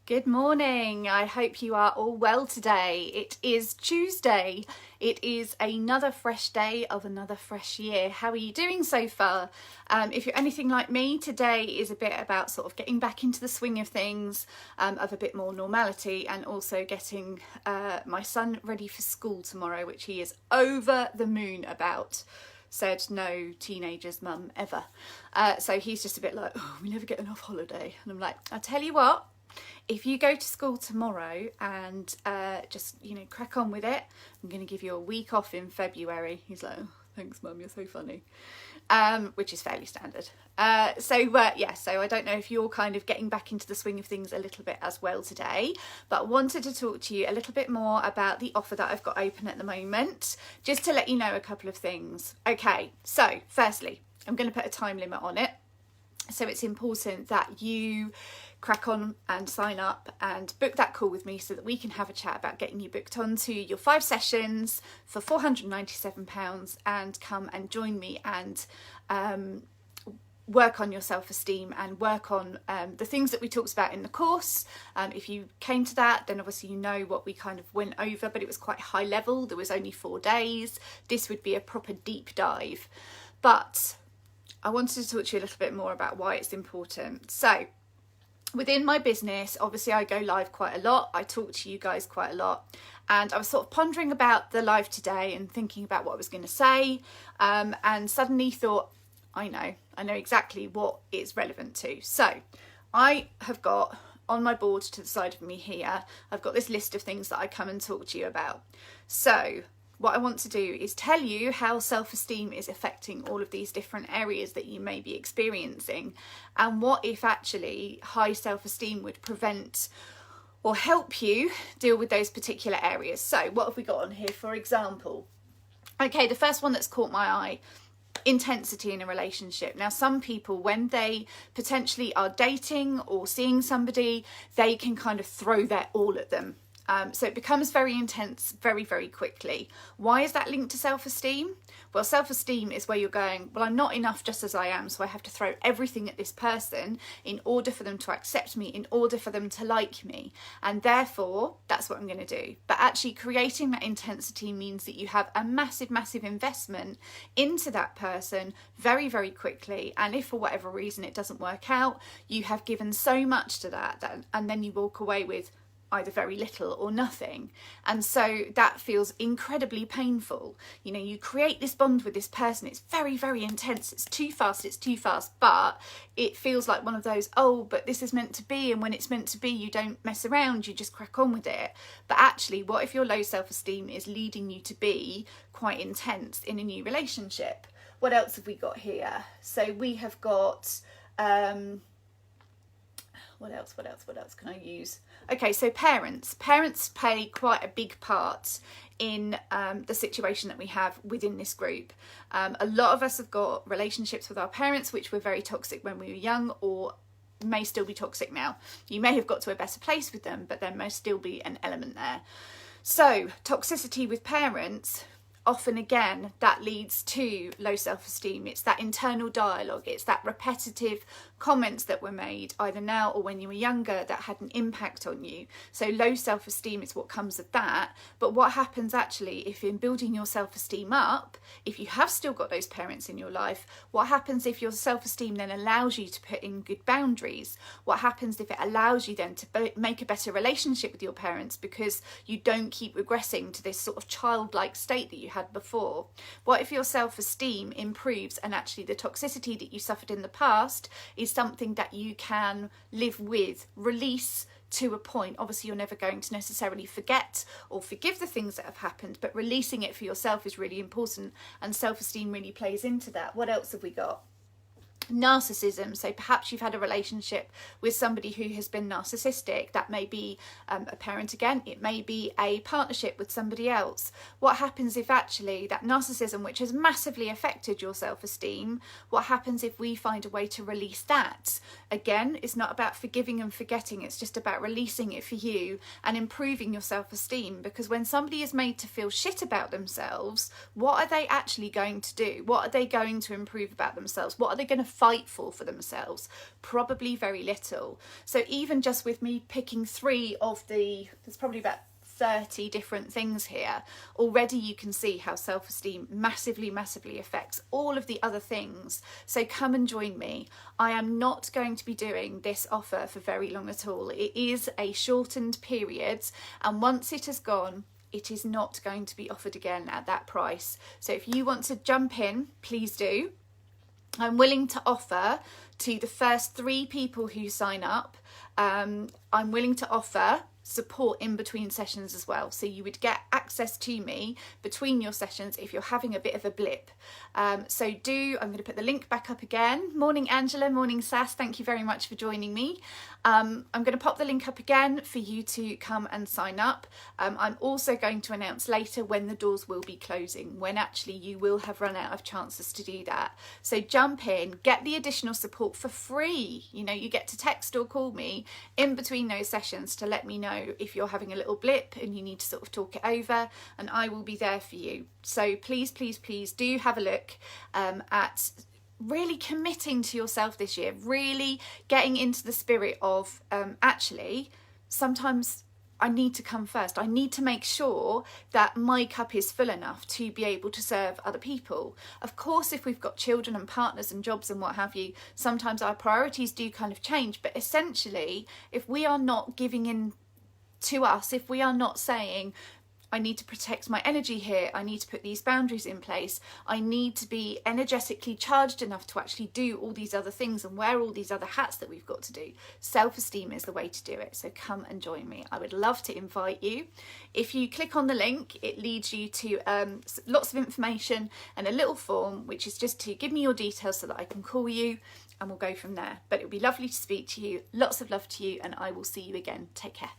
Good morning. I hope you are all well today. It is Tuesday. It is another fresh day of another fresh year. How are you doing so far? If you're anything like me, today is a bit about sort of getting back into the swing of things, of a bit more normality, and also getting my son ready for school tomorrow, which he is over the moon about. Said no teenagers mum ever. So he's just a bit like, oh, we never get enough holiday. And I'm like, I'll tell you what, if you go to school tomorrow and just, crack on with it, I'm going to give you a week off in February. He's like, oh, thanks mum, you're so funny. Which is fairly standard. So I don't know if you're kind of getting back into the swing of things a little bit as well today, but wanted to talk to you a little bit more about the offer that I've got open at the moment, just to let you know a couple of things. Okay, so firstly, I'm going to put a time limit on it. So it's important that you crack on and sign up and book that call with me so that we can have a chat about getting you booked onto your 5 sessions for £497 and come and join me and work on your self-esteem and work on the things that we talked about in the course. If you came to that, then obviously you know what we kind of went over, but it was quite high level. There was only 4 days. This would be a proper deep dive. But I wanted to talk to you a little bit more about why it's important. So within my business, obviously I go live quite a lot. I talk to you guys quite a lot. And I was sort of pondering about the live today and thinking about what I was going to say. And suddenly thought, I know exactly what it's relevant to. So I have got on my board to the side of me here, I've got this list of things that I come and talk to you about. So what I want to do is tell you how self-esteem is affecting all of these different areas that you may be experiencing, and what if actually high self-esteem would prevent or help you deal with those particular areas. So what have we got on here, for example? Okay, the first one that's caught my eye, intensity in a relationship. Now, some people, when they potentially are dating or seeing somebody, they can kind of throw their all at them. So it becomes very intense very, very quickly. Why is that linked to self-esteem? Well, self-esteem is where you're going, well, I'm not enough just as I am, so I have to throw everything at this person in order for them to accept me, in order for them to like me. And therefore, that's what I'm going to do. But actually creating that intensity means that you have a massive, massive investment into that person very, very quickly. And if for whatever reason it doesn't work out, you have given so much to that and then you walk away with either very little or nothing. And so that feels incredibly painful. You create this bond with this person, it's very, very intense, it's too fast, but it feels like one of those, oh, but this is meant to be, and when it's meant to be, you don't mess around, you just crack on with it. But actually, what if your low self-esteem is leading you to be quite intense in a new relationship? What else have we got here? So we have got what else can I use? Okay, so parents play quite a big part in the situation that we have within this group. A lot of us have got relationships with our parents which were very toxic when we were young, or may still be toxic now. You may have got to a better place with them, but there may still be an element there. So toxicity with parents, often again, that leads to low self-esteem. It's that internal dialogue, it's that repetitive comments that were made either now or when you were younger that had an impact on you. So low self-esteem is what comes of that. But what happens actually if in building your self-esteem up, if you have still got those parents in your life, what happens if your self-esteem then allows you to put in good boundaries? What happens if it allows you then to make a better relationship with your parents because you don't keep regressing to this sort of childlike state that you had before? What if your self-esteem improves and actually the toxicity that you suffered in the past is something that you can live with, release to a point? Obviously you're never going to necessarily forget or forgive the things that have happened, but releasing it for yourself is really important, and self-esteem really plays into that. What else have we got? Narcissism. So perhaps you've had a relationship with somebody who has been narcissistic. That may be a parent again, it may be a partnership with somebody else. What happens if actually that narcissism, which has massively affected your self-esteem, what happens if we find a way to release that? Again, it's not about forgiving and forgetting, it's just about releasing it for you and improving your self-esteem. Because when somebody is made to feel shit about themselves, what are they actually going to do? What are they going to improve about themselves? What are they going to fight for themselves? Probably very little. So even just with me picking 3 of there's probably about 30 different things here, already you can see how self-esteem massively affects all of the other things. So come and join me. I am not going to be doing this offer for very long at all. It is a shortened period, and once it has gone, it is not going to be offered again at that price. So if you want to jump in, please do. I'm willing to offer to the first 3 people who sign up, I'm willing to offer support in between sessions as well. So you would get access to me between your sessions if you're having a bit of a blip. I'm going to put the link back up again. Morning Angela, morning Sass, thank you very much for joining me. I'm going to pop the link up again for you to come and sign up. I'm also going to announce later when the doors will be closing, when actually you will have run out of chances to do that. So jump in, get the additional support for free. You know, you get to text or call me in between those sessions to let me know if you're having a little blip and you need to sort of talk it over, and I will be there for you. So please do have a look at really committing to yourself this year, really getting into the spirit of actually sometimes I need to come first. I need to make sure that my cup is full enough to be able to serve other people. Of course, if we've got children and partners and jobs and what have you, sometimes our priorities do kind of change. But essentially, if we are not giving in to us, if we are not saying, I need to protect my energy here, I need to put these boundaries in place, I need to be energetically charged enough to actually do all these other things and wear all these other hats that we've got to do, self-esteem is the way to do it. So come and join me. I would love to invite you. If you click on the link, it leads you to lots of information and a little form, which is just to give me your details so that I can call you, and we'll go from there. But it would be lovely to speak to you. Lots of love to you, and I will see you again. Take care.